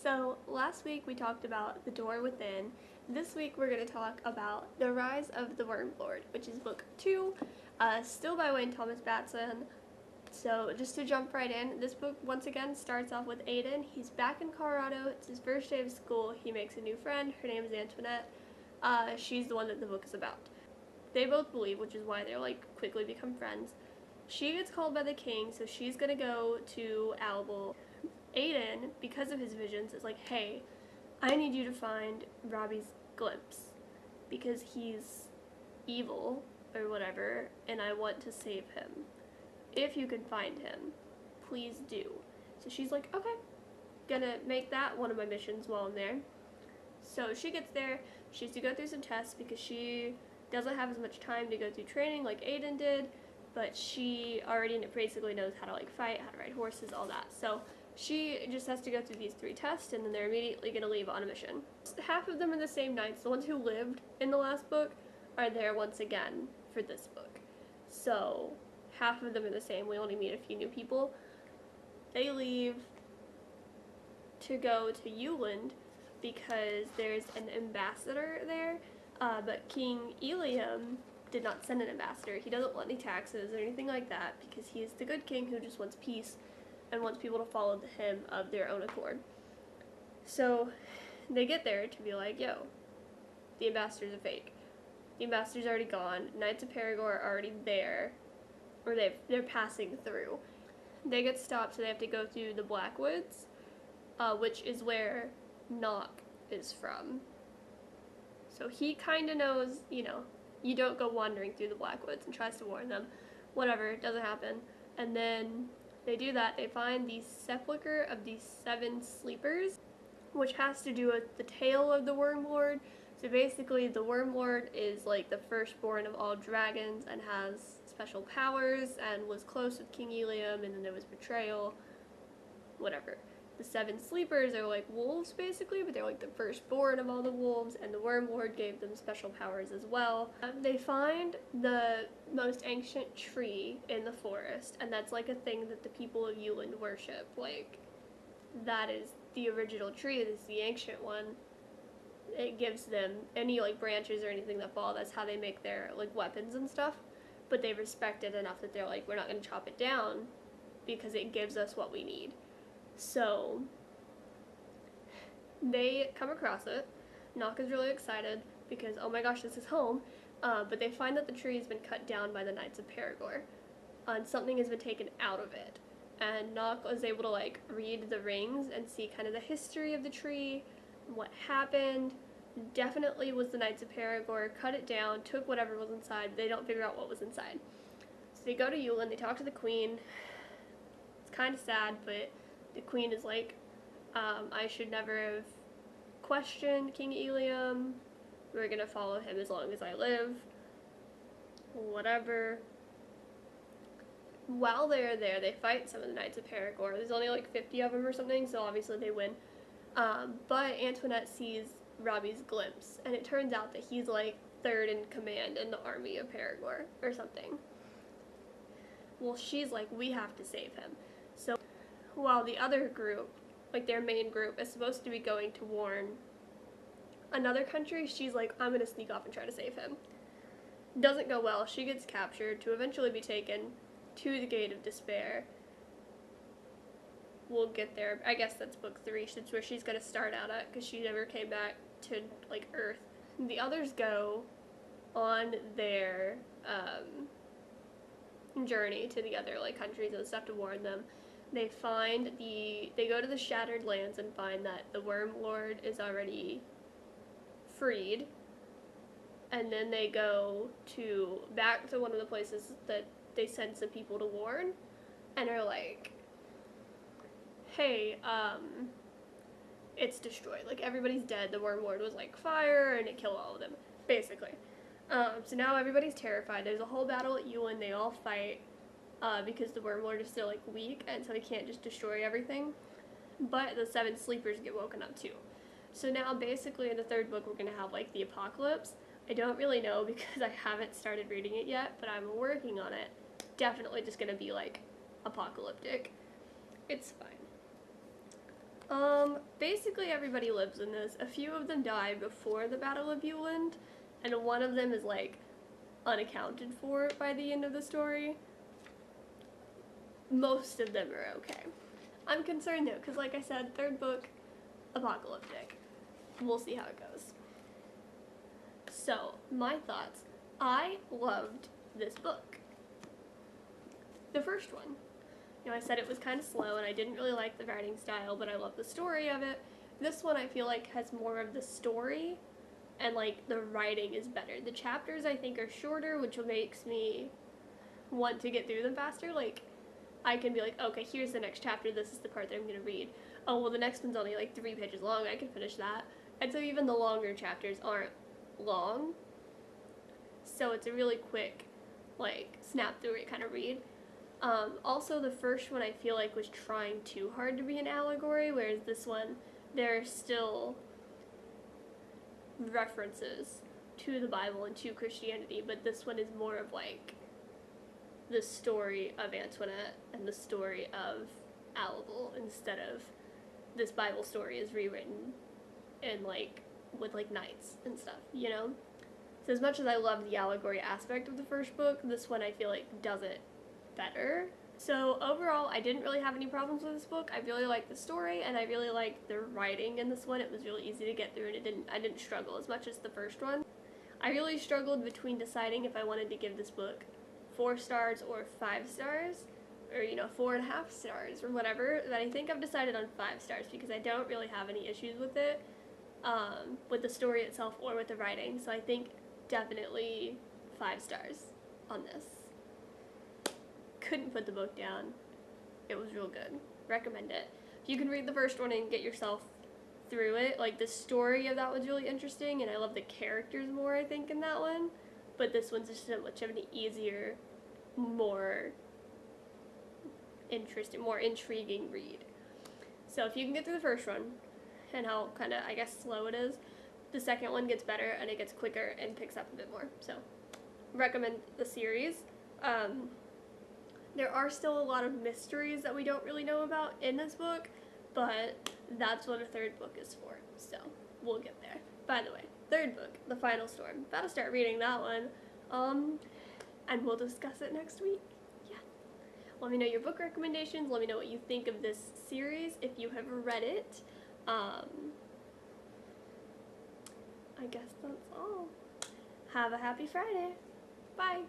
So last week we talked about The Door Within. This week we're going to talk about The Rise of the Wyrm Lord, which is book 2, still by Wayne Thomas Batson. So just to jump right in, this book once again starts off with Aiden. He's back in Colorado. It's his first day of school. He makes a new friend. Her name is Antoinette. She's the one that the book is about. They both believe, which is why they're quickly become friends. She gets called by the king, so she's going to go to Albel. Aiden, because of his visions, is like, hey, I need you to find Robbie's glimpse because he's evil or whatever, and I want to save him. If you can find him, please do. So she's like, okay, gonna make that one of my missions while I'm there. So she gets there. She has to go through some tests because she doesn't have as much time to go through training like Aiden did, but she already basically knows how to fight, how to ride horses, all that. So she just has to go through these 3 tests, and then they're immediately going to leave on a mission. Half of them are the same knights. The ones who lived in the last book are there once again for this book. So half of them are the same. We only meet a few new people. They leave to go to Euland because there's an ambassador there, but King Eliam did not send an ambassador. He doesn't want any taxes or anything like that because he is the good king who just wants peace and wants people to follow him of their own accord. So they get there to be like, yo, the ambassador's a fake. The ambassador's already gone. Knights of Perigord are already there, or they're passing through. They get stopped, so they have to go through the Blackwoods, which is where Nock is from. So he kind of knows, you don't go wandering through the Blackwoods, and tries to warn them. Whatever, it doesn't happen. And then they do that. They find the sepulcher of these 7 sleepers, which has to do with the tale of the Wyrm Lord. So basically, the Wyrm Lord is the firstborn of all dragons and has special powers and was close with King Eliam, and then there was betrayal, whatever. The 7 sleepers are wolves basically, but they're the firstborn of all the wolves, and the Wyrm Lord gave them special powers as well. They find the most ancient tree in the forest, and that's a thing that the people of Euland worship. That is the original tree. This is the ancient one. It gives them any branches or anything that fall. That's how they make their weapons and stuff. But they respect it enough that they're we're not going to chop it down because it gives us what we need. So they come across it. Nock is really excited because, oh my gosh, this is home. But they find that the tree has been cut down by the Knights of Perigord, and something has been taken out of it. And Nock was able to read the rings and see kind of the history of the tree, what happened. Definitely was the Knights of Perigord, cut it down, took whatever was inside. They don't figure out what was inside. So they go to Euland, they talk to the queen. It's kind of sad, but the queen is I should never have questioned King Eliam. We're gonna follow him as long as I live. Whatever. While they're there, they fight some of the Knights of Perigord. There's only 50 of them or something, so obviously they win. But Antoinette sees Robbie's glimpse, and it turns out that he's 3rd in command in the army of Perigord or something. Well, she's we have to save him. So while the other group, their main group, is supposed to be going to warn another country, she's I'm gonna sneak off and try to save him. Doesn't go well. She gets captured to eventually be taken to the Gate of Despair. We'll get there. I guess that's book 3. That's where she's gonna start out at because she never came back to Earth. The others go on their journey to the other countries and stuff to warn them. They go to the Shattered Lands and find that the Wyrm Lord is already freed. And then they go back to one of the places that they send some people to warn, and are hey, it's destroyed. Everybody's dead. The Wyrm Lord was fire, and it killed all of them, basically. So now everybody's terrified. There's a whole battle at Euland. They all fight because the Wyrm Lord is still weak, and so he can't just destroy everything. But the 7 sleepers get woken up too. So now basically in the 3rd book we're gonna have the apocalypse. I don't really know because I haven't started reading it yet, but I'm working on it. Definitely just gonna be apocalyptic. It's fine. basically everybody lives in this. A few of them die before the Battle of Buland, and one of them is like unaccounted for by the end of the story. Most of them are okay. I'm concerned though, because like I said, third book, apocalyptic. We'll see how it goes. So, my thoughts. I loved this book. The first one. You know, I said it was kind of slow and I didn't really like the writing style, but I love the story of it. This one I feel like has more of the story and like the writing is better. The chapters I think are shorter, which makes me want to get through them faster. Like, I can be like, okay, here's the next chapter, this is the part that I'm going to read. Oh, well, the next one's only like 3 pages long, I can finish that. And so even the longer chapters aren't long. So it's a really quick, like, snap through it kind of read. Also, the first one I feel like was trying too hard to be an allegory, whereas this one, there are still references to the Bible and to Christianity, but this one is more of like the story of Antoinette and the story of Alable instead of this Bible story is rewritten and like with like knights and stuff, you know? So as much as I love the allegory aspect of the first book, this one I feel like does it better. So overall, I didn't really have any problems with this book. I really liked the story and I really liked the writing in this one. It was really easy to get through and I didn't struggle as much as the first one. I really struggled between deciding if I wanted to give this book 4 stars or 5 stars, or 4.5 stars or whatever. But I think I've decided on 5 stars because I don't really have any issues with it, with the story itself or with the writing. So I think definitely 5 stars on this. Couldn't put the book down. It was real good. Recommend it. If you can read the first one and get yourself through it, like the story of that one's really interesting and I love the characters more, I think, in that one. But this one's just so much of an easier, more interesting, more intriguing read. So if you can get through the first one and how kind of, I guess, slow it is, the second one gets better and it gets quicker and picks up a bit more. So recommend the series. There are still a lot of mysteries that we don't really know about in this book, but that's what a third book is for, so we'll get there. By the way, third book, The Final Storm. About to start reading that one, and we'll discuss it next week. Yeah. Let me know your book recommendations. Let me know what you think of this series if you have read it. I guess that's all. Have a happy Friday. Bye.